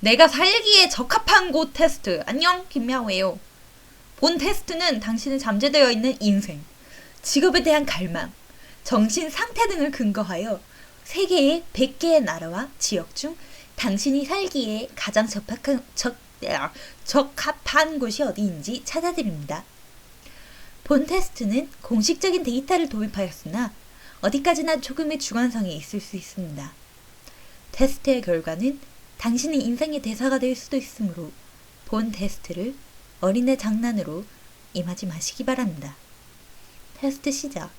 내가 살기에 적합한 곳 테스트. 안녕, 김야호예요. 본 테스트는 당신의 잠재되어 있는 인생, 직업에 대한 갈망, 정신 상태 등을 근거하여 세계의 100개의 나라와 지역 중 당신이 살기에 가장 적합한 곳이 어디인지 찾아드립니다. 본 테스트는 공식적인 데이터를 도입하였으나 어디까지나 조금의 주관성이 있을 수 있습니다. 테스트의 결과는 당신의 인생의 대사가 될 수도 있으므로 본 테스트를 어린애 장난으로 임하지 마시기 바랍니다. 테스트 시작.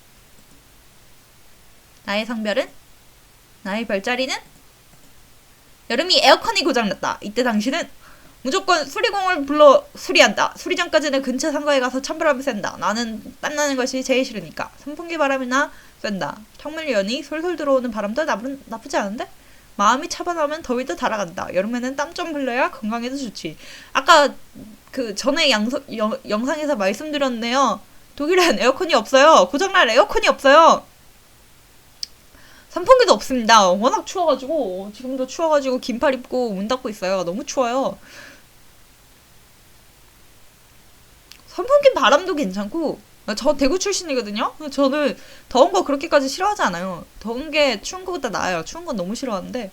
나의 성별은? 나의 별자리는? 여름이 에어컨이 고장났다. 이때 당신은 무조건 수리공을 불러 수리한다. 수리 전까지는 근처 상가에 가서 찬바람을 쐰다. 나는 땀나는 것이 제일 싫으니까 선풍기 바람이나 쐰다. 창문을 여니 솔솔 들어오는 바람도 나쁘지 않은데? 마음이 차분하면 더위도 달아간다. 여름에는 땀 좀 흘려야 건강에도 좋지. 아까 그 전에 영상에서 말씀드렸네요. 독일엔 에어컨이 없어요. 고장날 에어컨이 없어요. 선풍기도 없습니다. 워낙 추워가지고 지금도 추워가지고 긴팔 입고 문 닫고 있어요. 너무 추워요. 선풍기 바람도 괜찮고, 저 대구 출신이거든요. 저는 더운 거 그렇게까지 싫어하지 않아요. 더운 게 추운 거보다 나아요. 추운 건 너무 싫어하는데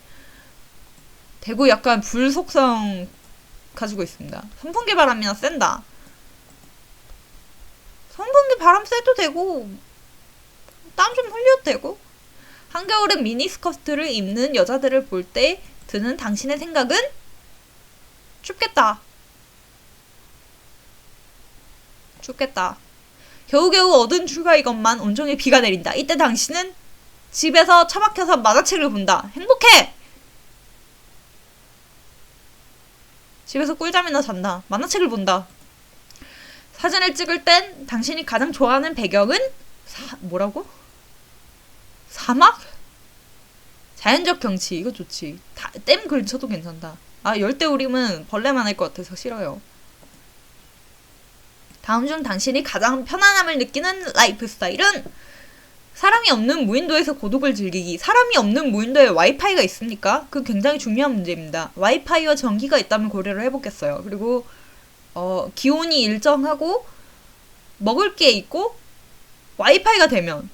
대구 약간 불속성 가지고 있습니다. 선풍기 바람이나 쐰다. 선풍기 바람 쐬도 되고 땀 좀 흘려도 되고. 한겨울엔 미니스커트를 입는 여자들을 볼 때 드는 당신의 생각은? 춥겠다. 춥겠다. 겨우겨우 얻은 출가이건만 온종일 비가 내린다. 이때 당신은 집에서 처박혀서 만화책을 본다. 행복해! 집에서 꿀잠이나 잔다. 만화책을 본다. 사진을 찍을 땐 당신이 가장 좋아하는 배경은? 뭐라고? 사막? 자연적 경치. 이거 좋지. 댐 근처도 괜찮다. 열대우림은 벌레만 할 것 같아서 싫어요. 다음 중 당신이 가장 편안함을 느끼는 라이프 스타일은? 사람이 없는 무인도에서 고독을 즐기기. 사람이 없는 무인도에 와이파이가 있습니까? 그 굉장히 중요한 문제입니다. 와이파이와 전기가 있다면 고려를 해보겠어요. 그리고 기온이 일정하고 먹을 게 있고 와이파이가 되면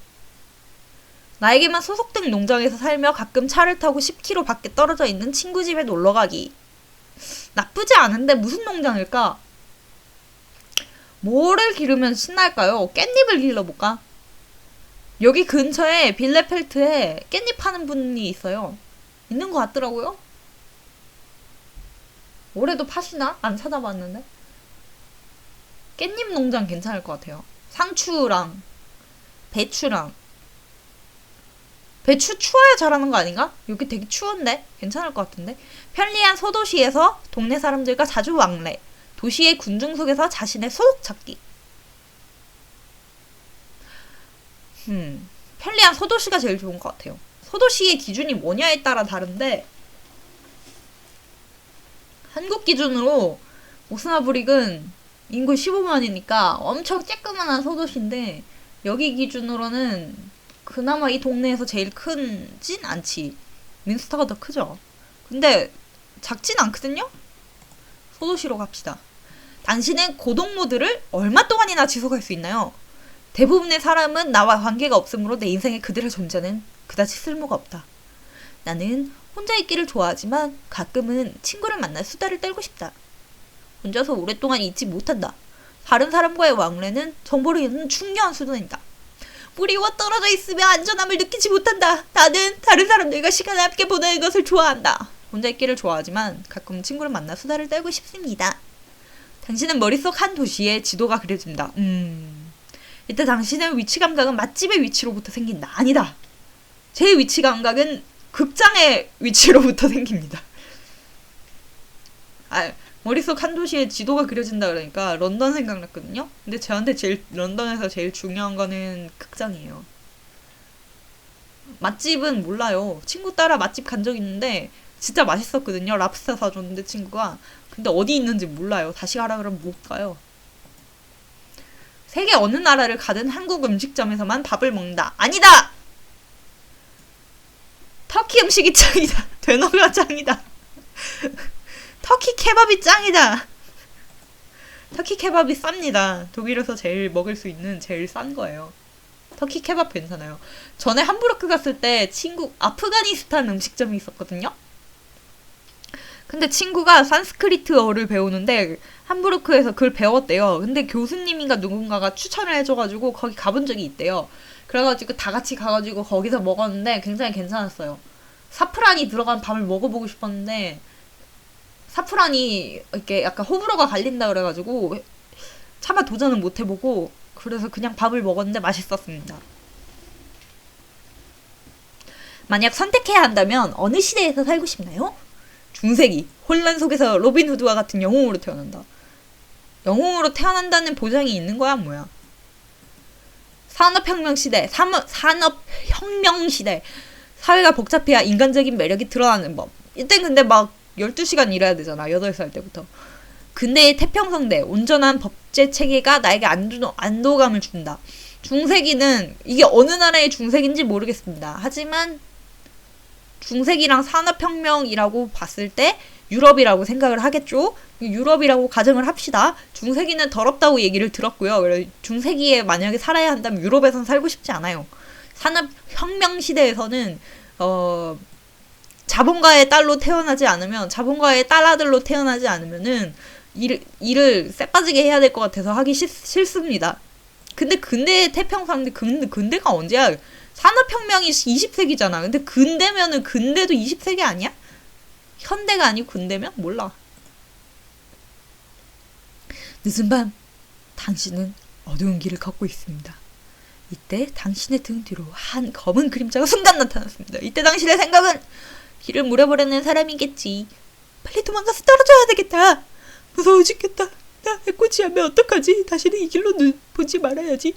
나에게만 소속된 농장에서 살며 가끔 차를 타고 10km 밖에 떨어져 있는 친구 집에 놀러가기. 나쁘지 않은데 무슨 농장일까? 뭐를 기르면 신날까요? 깻잎을 길러볼까? 여기 근처에 빌레펠트에 깻잎 파는 분이 있어요. 있는 것 같더라고요. 올해도 파시나? 안 찾아봤는데. 깻잎 농장 괜찮을 것 같아요. 상추랑 배추랑. 배추 추워야 잘하는 거 아닌가? 여기 되게 추운데? 괜찮을 것 같은데? 편리한 소도시에서 동네 사람들과 자주 왕래. 도시의 군중 속에서 자신의 소속 찾기. 편리한 소도시가 제일 좋은 것 같아요. 소도시의 기준이 뭐냐에 따라 다른데 한국 기준으로 오스나브릭은 인구 15만이니까 엄청 쬐끄만한 소도시인데 여기 기준으로는 그나마 이 동네에서 제일 크진 않지. 민스터가 더 크죠. 근데 작진 않거든요? 소도시로 갑시다. 당신은 고독 모드를 얼마 동안이나 지속할 수 있나요? 대부분의 사람은 나와 관계가 없으므로 내 인생에 그들의 존재는 그다지 쓸모가 없다. 나는 혼자 있기를 좋아하지만 가끔은 친구를 만나 수다를 떨고 싶다. 혼자서 오랫동안 있지 못한다. 다른 사람과의 왕래는 정보를 잃는 중요한 수단이다. 우리와 떨어져 있으며 안전함을 느끼지 못한다. 나는 다른 사람들과 시간을 함께 보내는 것을 좋아한다. 혼자 있기를 좋아하지만 가끔 친구를 만나 수다를 떨고 싶습니다. 당신은 머릿속 한 도시의 지도가 그려진다. 이때 당신의 위치 감각은 맛집의 위치로부터 생긴다. 아니다. 제 위치 감각은 극장의 위치로부터 생깁니다. 머릿속 한 도시의 지도가 그려진다 그러니까 런던 생각났거든요. 근데 저한테 런던에서 제일 중요한 거는 극장이에요. 맛집은 몰라요. 친구 따라 맛집 간 적 있는데 진짜 맛있었거든요. 랍스터 사줬는데 친구가. 근데 어디 있는지 몰라요. 다시 가라 그러면 못 가요. 세계 어느 나라를 가든 한국 음식점에서만 밥을 먹는다. 아니다! 터키 음식이 짱이다. 되너가 짱이다. 터키 케밥이 짱이다. 터키 케밥이 쌉니다. 독일에서 제일 먹을 수 있는 제일 싼 거예요. 터키 케밥 괜찮아요. 전에 함부르크 갔을 때 아프가니스탄 음식점이 있었거든요. 근데 친구가 산스크리트어를 배우는데 함부르크에서 그걸 배웠대요. 근데 교수님인가 누군가가 추천을 해줘가지고 거기 가본 적이 있대요. 그래가지고 다 같이 가가지고 거기서 먹었는데 굉장히 괜찮았어요. 사프란이 들어간 밥을 먹어보고 싶었는데 사프란이 이렇게 약간 호불호가 갈린다 그래가지고 차마 도전은 못 해보고 그래서 그냥 밥을 먹었는데 맛있었습니다. 만약 선택해야 한다면 어느 시대에서 살고 싶나요? 중세기, 혼란 속에서 로빈 후드와 같은 영웅으로 태어난다. 영웅으로 태어난다는 보장이 있는 거야 뭐야? 산업혁명 시대, 산업혁명 시대. 사회가 복잡해야 인간적인 매력이 드러나는 법. 이땐 근데 막 12시간 일해야 되잖아. 8살 때부터. 근대의 태평성대, 온전한 법제 체계가 나에게 안도감을 준다. 중세기는 이게 어느 나라의 중세기인지 모르겠습니다. 하지만 중세기랑 산업혁명이라고 봤을 때 유럽이라고 생각을 하겠죠. 유럽이라고 가정을 합시다. 중세기는 더럽다고 얘기를 들었고요. 그래서 중세기에 만약에 살아야 한다면 유럽에선 살고 싶지 않아요. 산업혁명 시대에서는 자본가의 딸로 태어나지 않으면, 자본가의 딸아들로 태어나지 않으면은 일을 쎄빠지게 해야 될 것 같아서 하기 싫습니다. 근데 근대의 태평성인데 근대가 언제야? 산업혁명이 20세기잖아. 근데 근대면은 근대도 20세기 아니야? 현대가 아니고 근대면? 몰라. 늦은 밤, 당신은 어두운 길을 걷고 있습니다. 이때 당신의 등 뒤로 한 검은 그림자가 순간 나타났습니다. 이때 당신의 생각은 길을 물어보려는 사람이겠지. 빨리 도망가서 떨어져야 되겠다. 무서워 죽겠다. 나 해코지 하면 어떡하지? 다시는 이 길로 보지 말아야지.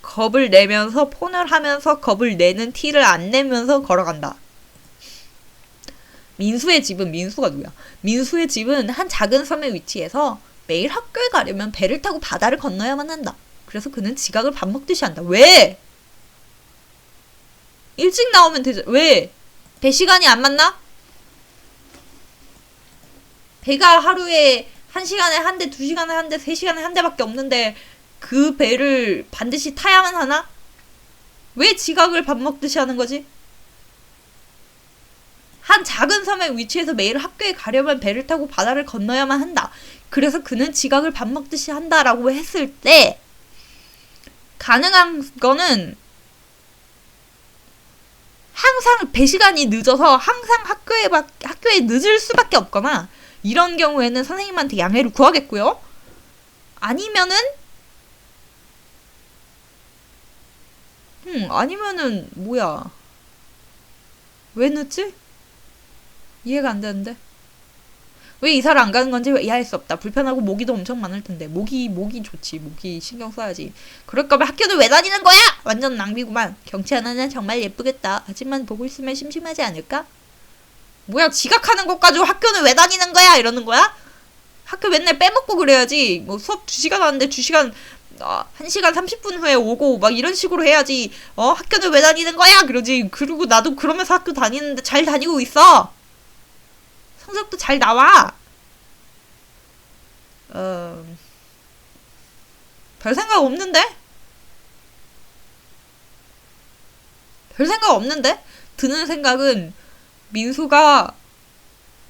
겁을 내면서 폰을 하면서 겁을 내는 티를 안 내면서 걸어간다. 민수의 집은, 민수가 누구야? 민수의 집은 한 작은 섬에 위치해서 매일 학교에 가려면 배를 타고 바다를 건너야만 한다. 그래서 그는 지각을 밥 먹듯이 한다. 왜? 일찍 나오면 되죠. 왜? 배 시간이 안 맞나? 배가 하루에 1시간에 한 대, 2시간에 한 대, 3시간에 한 대밖에 없는데 그 배를 반드시 타야만 하나? 왜 지각을 밥 먹듯이 하는 거지? 한 작은 섬에 위치해서 매일 학교에 가려면 배를 타고 바다를 건너야만 한다. 그래서 그는 지각을 밥 먹듯이 한다라고 했을 때 가능한 거는 항상 배 시간이 늦어서 항상 학교에 늦을 수밖에 없거나 이런 경우에는 선생님한테 양해를 구하겠고요. 아니면은 뭐야? 왜 늦지? 이해가 안 되는데. 왜 이사를 안 가는 건지 이해할 수 없다. 불편하고 모기도 엄청 많을 텐데. 모기 좋지. 모기 신경 써야지. 그럴 거면 학교는 왜 다니는 거야? 완전 낭비구만. 경치 하나는 정말 예쁘겠다. 하지만 보고 있으면 심심하지 않을까? 뭐야, 지각하는 것 가지고 학교는 왜 다니는 거야? 이러는 거야? 학교 맨날 빼먹고 그래야지. 뭐 수업 2시간 하는데 1시간 30분 후에 오고 막 이런 식으로 해야지. 학교는 왜 다니는 거야? 그러지. 그리고 나도 그러면서 학교 다니는데 잘 다니고 있어. 성적도 잘 나와. 별 생각 없는데? 드는 생각은 민수가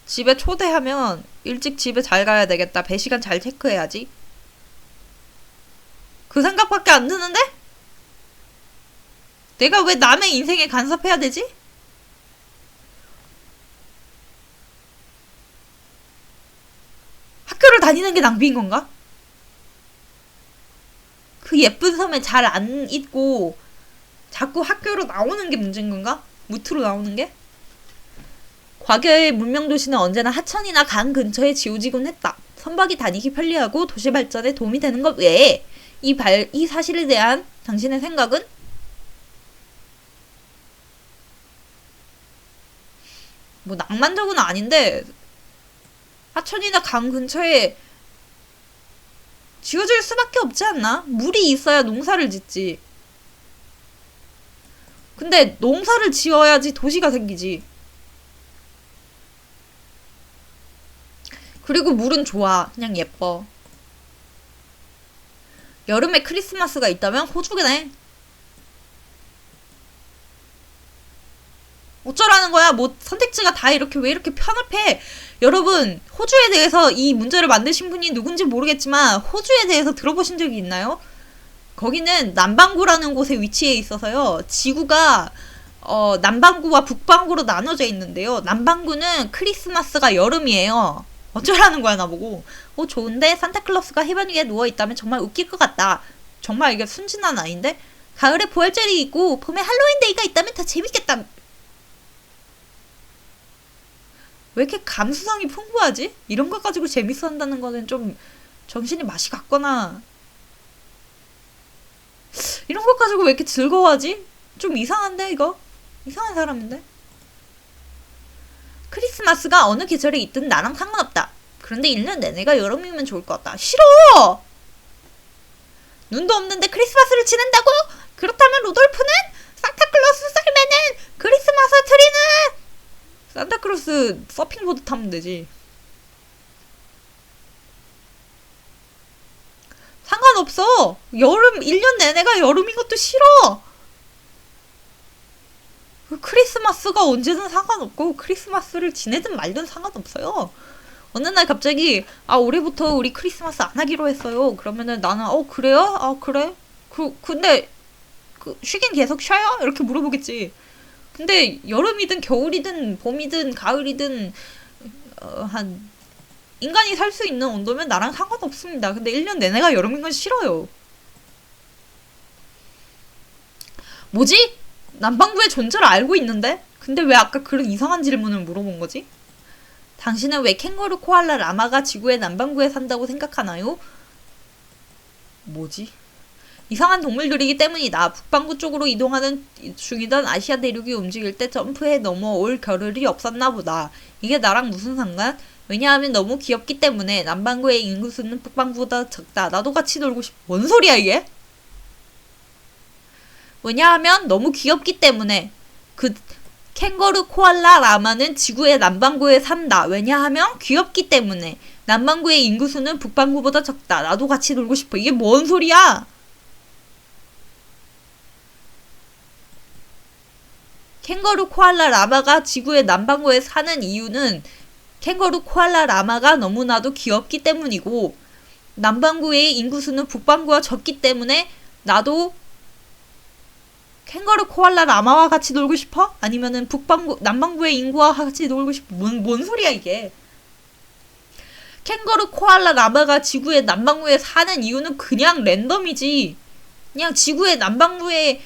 집에 초대하면 일찍 집에 잘 가야 되겠다. 배 시간 잘 체크해야지. 그 생각밖에 안 드는데? 내가 왜 남의 인생에 간섭해야 되지? 학교를 다니는 게 낭비인 건가? 그 예쁜 섬에 잘 안 있고 자꾸 학교로 나오는 게 문제인 건가? 무트로 나오는 게? 과거의 문명도시는 언제나 하천이나 강 근처에 지어지곤 했다. 선박이 다니기 편리하고 도시 발전에 도움이 되는 것 외에 이 사실에 대한 당신의 생각은? 뭐 낭만적은 아닌데 하천이나 강 근처에 지어질 수밖에 없지 않나? 물이 있어야 농사를 짓지. 근데 농사를 지어야지 도시가 생기지. 그리고 물은 좋아. 그냥 예뻐. 여름에 크리스마스가 있다면 호주네. 어쩌라는 거야? 뭐 선택지가 다 이렇게 왜 이렇게 편협해? 여러분, 호주에 대해서 이 문제를 만드신 분이 누군지 모르겠지만 호주에 대해서 들어보신 적이 있나요? 거기는 남반구라는 곳에 위치해 있어서요. 지구가 남반구와 북반구로 나눠져 있는데요. 남반구는 크리스마스가 여름이에요. 어쩌라는 거야 나보고. 좋은데 산타클로스가 해변 위에 누워있다면 정말 웃길 것 같다. 정말 이게 순진한 아이인데? 가을에 부활절이 있고 봄에 할로윈데이가 있다면 더 재밌겠다. 왜 이렇게 감수성이 풍부하지? 이런 것 가지고 재밌어 한다는 거는 좀 정신이 맛이 갔거나 이런 것 가지고 왜 이렇게 즐거워하지? 좀 이상한데 이거? 이상한 사람인데? 크리스마스가 어느 계절에 있든 나랑 상관없다. 그런데 1년 내내가 여름이면 좋을 것 같다. 싫어! 눈도 없는데 크리스마스를 지낸다고? 그렇다면 루돌프는? 산타클로스 썰매는? 크리스마스 트리는? 산타클로스 서핑보드 타면 되지. 상관없어. 1년 내내가 여름인 것도 싫어. 크리스마스가 언제든 상관없고 크리스마스를 지내든 말든 상관없어요. 어느 날 갑자기 올해부터 우리 크리스마스 안 하기로 했어요. 그러면은 나는 그래요? 그래? 근데 쉬긴 계속 쉬어요? 이렇게 물어보겠지. 근데 여름이든 겨울이든 봄이든 가을이든 한 인간이 살 수 있는 온도면 나랑 상관없습니다. 근데 1년 내내가 여름인 건 싫어요. 뭐지? 남반구의 존재를 알고 있는데? 근데 왜 아까 그런 이상한 질문을 물어본 거지? 당신은 왜 캥거루, 코알라, 라마가 지구의 남반구에 산다고 생각하나요? 뭐지? 이상한 동물들이기 때문이다. 북반구 쪽으로 이동하는 중이던 아시아 대륙이 움직일 때 점프해 넘어올 겨를이 없었나 보다. 이게 나랑 무슨 상관? 왜냐하면 너무 귀엽기 때문에. 남반구의 인구수는 북반구보다 적다. 나도 같이 놀고 싶어. 뭔 소리야 이게? 왜냐하면 너무 귀엽기 때문에. 캥거루, 코알라, 라마는 지구의 남반구에 산다. 왜냐하면 귀엽기 때문에. 남반구의 인구수는 북반구보다 적다. 나도 같이 놀고 싶어. 이게 뭔 소리야? 캥거루, 코알라, 라마가 지구의 남반구에 사는 이유는 캥거루, 코알라, 라마가 너무나도 귀엽기 때문이고, 남반구의 인구수는 북반구와 적기 때문에 나도 캥거루, 코알라, 라마와 같이 놀고 싶어? 아니면은 남반구의 인구와 같이 놀고 싶어? 뭔 소리야 이게? 캥거루, 코알라, 라마가 지구의 남반구에 사는 이유는 그냥 랜덤이지. 그냥 지구의 남반구에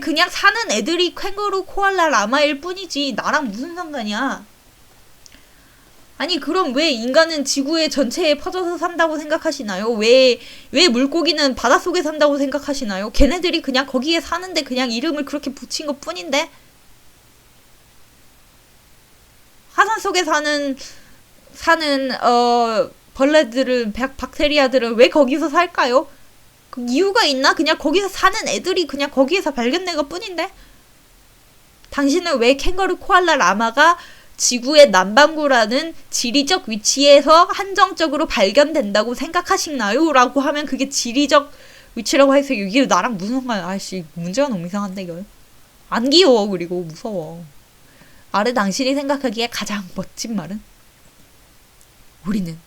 그냥 사는 애들이 캥거루, 코알라, 라마일 뿐이지. 나랑 무슨 상관이야? 아니 그럼 왜 인간은 지구의 전체에 퍼져서 산다고 생각하시나요? 왜 물고기는 바닷속에 산다고 생각하시나요? 걔네들이 그냥 거기에 사는데 그냥 이름을 그렇게 붙인 것 뿐인데? 화산 속에 사는 벌레들은 박테리아들은 왜 거기서 살까요? 그 이유가 있나? 그냥 거기서 사는 애들이 그냥 거기에서 발견된 것 뿐인데? 당신은 왜 캥거루, 코알라, 라마가 지구의 남반구라는 지리적 위치에서 한정적으로 발견된다고 생각하시나요? 라고 하면 그게 지리적 위치라고 해서 이게 나랑 무슨 상관이야? 아이씨 문제가 너무 이상한데 이거. 안 귀여워. 그리고 무서워. 아래 당신이 생각하기에 가장 멋진 말은? 우리는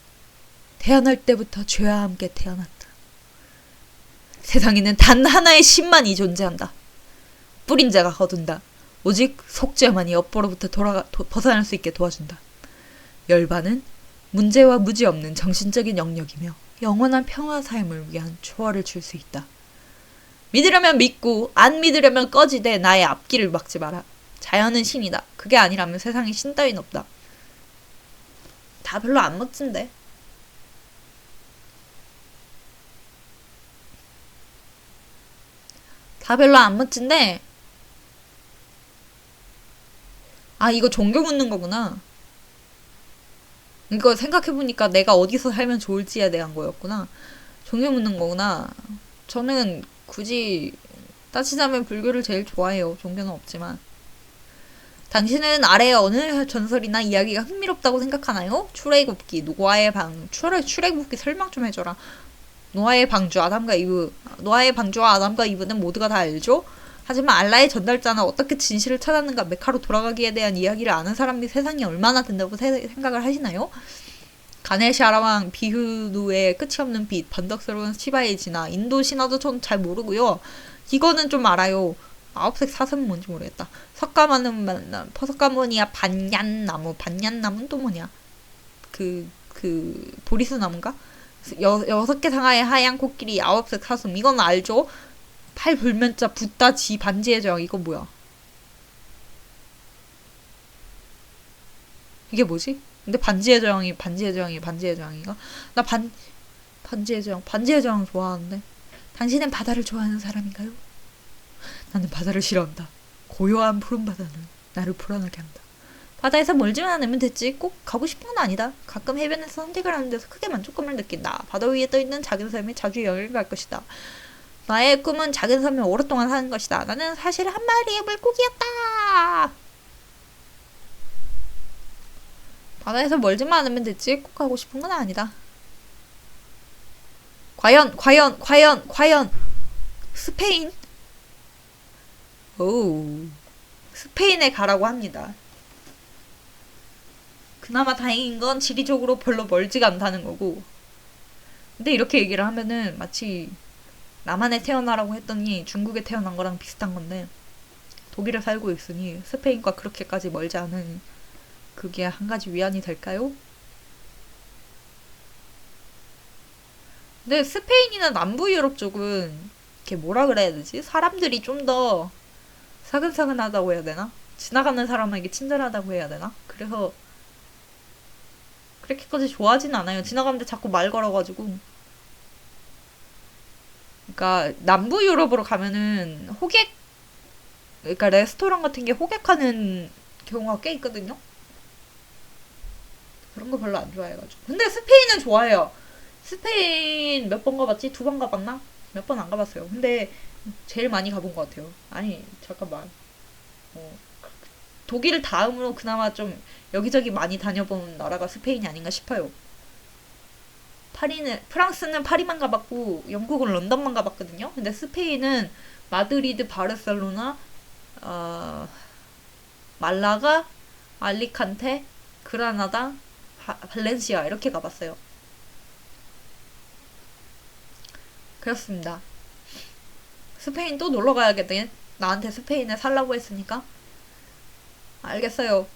태어날 때부터 죄와 함께 태어났다. 세상에는 단 하나의 신만이 존재한다. 뿌린 자가 거둔다. 오직 속죄만이 업보로부터 벗어날 수 있게 도와준다. 열반은 문제와 무지 없는 정신적인 영역이며 영원한 평화 삶을 위한 초월을 줄 수 있다. 믿으려면 믿고 안 믿으려면 꺼지되 나의 앞길을 막지 마라. 자연은 신이다. 그게 아니라면 세상에 신 따윈 없다. 다 별로 안 멋진데. 다 별로 안 멋진데 이거 종교 묻는 거구나. 이거 생각해보니까 내가 어디서 살면 좋을지에 대한 거였구나. 종교 묻는 거구나. 저는 굳이 따지자면 불교를 제일 좋아해요. 종교는 없지만. 당신은 아래의 어느 전설이나 이야기가 흥미롭다고 생각하나요? 출애굽기, 노아의 방, 출애굽기 설명 좀 해줘라. 노아의 방주, 아담과 이브. 노아의 방주와 아담과 이브는 모두가 다 알죠? 하지만 알라의 전달자는 어떻게 진실을 찾았는가 메카로 돌아가기에 대한 이야기를 아는 사람이 세상에 얼마나 된다고 생각을 하시나요? 가네샤라왕, 비후누의 끝이 없는 빛, 번덕스러운 시바의 진화, 인도 신화도 전 잘 모르고요. 이거는 좀 알아요. 아홉색 사슴은 뭔지 모르겠다. 석가모니아 반얀나무는 또 뭐냐? 보리수 나무인가? 6개 상하의 하얀 코끼리, 9색 사슴. 이건 알죠? 팔불면자, 붓다, 지, 반지의 제왕. 이거 뭐야? 이게 뭐지? 근데 반지의 제왕인가? 나 반지의 제왕 좋아하는데. 당신은 바다를 좋아하는 사람인가요? 나는 바다를 싫어한다. 고요한 푸른 바다는 나를 불안하게 한다. 바다에서 멀지만 않으면 됐지. 꼭 가고 싶은 건 아니다. 가끔 해변에서 선택을 하는 데서 크게 만족감을 느낀다. 바다 위에 떠있는 작은 섬에 자주 여행을 갈 것이다. 나의 꿈은 작은 섬에 오랫동안 사는 것이다. 나는 사실 한 마리의 물고기였다. 바다에서 멀지만 않으면 됐지. 꼭 가고 싶은 건 아니다. 과연 스페인? 오, 스페인에 가라고 합니다. 그나마 다행인 건 지리적으로 별로 멀지가 않다는 거고. 근데 이렇게 얘기를 하면은 마치 남한에 태어나라고 했더니 중국에 태어난 거랑 비슷한 건데, 독일에 살고 있으니 스페인과 그렇게까지 멀지 않은 그게 한 가지 위안이 될까요? 근데 스페인이나 남부 유럽 쪽은 이렇게 뭐라 그래야 되지? 사람들이 좀 더 사근사근하다고 해야 되나? 지나가는 사람에게 친절하다고 해야 되나? 그래서 그렇게까지 좋아하진 않아요. 지나가는데 자꾸 말 걸어가지고. 그러니까 남부 유럽으로 가면은 그러니까 레스토랑 같은 게 호객하는 경우가 꽤 있거든요. 그런 거 별로 안 좋아해가지고. 근데 스페인은 좋아해요. 스페인 몇 번 가봤지? 2번 가봤나? 몇 번 안 가봤어요. 근데 제일 많이 가본 것 같아요. 아니 잠깐만. 독일 다음으로 그나마 좀 여기저기 많이 다녀본 나라가 스페인이 아닌가 싶어요. 프랑스는 파리만 가봤고 영국은 런던만 가봤거든요. 근데 스페인은 마드리드, 바르셀로나, 말라가, 알리칸테, 그라나다, 발렌시아 이렇게 가봤어요. 그렇습니다. 스페인 또 놀러 가야겠네. 나한테 스페인에 살라고 했으니까. 알겠어요.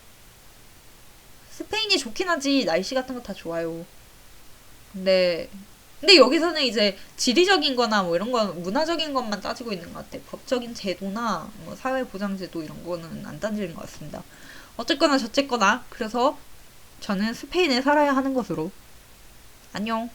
스페인이 좋긴 하지. 날씨 같은 거 다 좋아요. 근데 여기서는 이제 지리적인 거나 뭐 이런 거 문화적인 것만 따지고 있는 것 같아. 법적인 제도나 뭐 사회보장제도 이런 거는 안 따지는 것 같습니다. 어쨌거나 저쨌거나 그래서 저는 스페인에 살아야 하는 것으로. 안녕.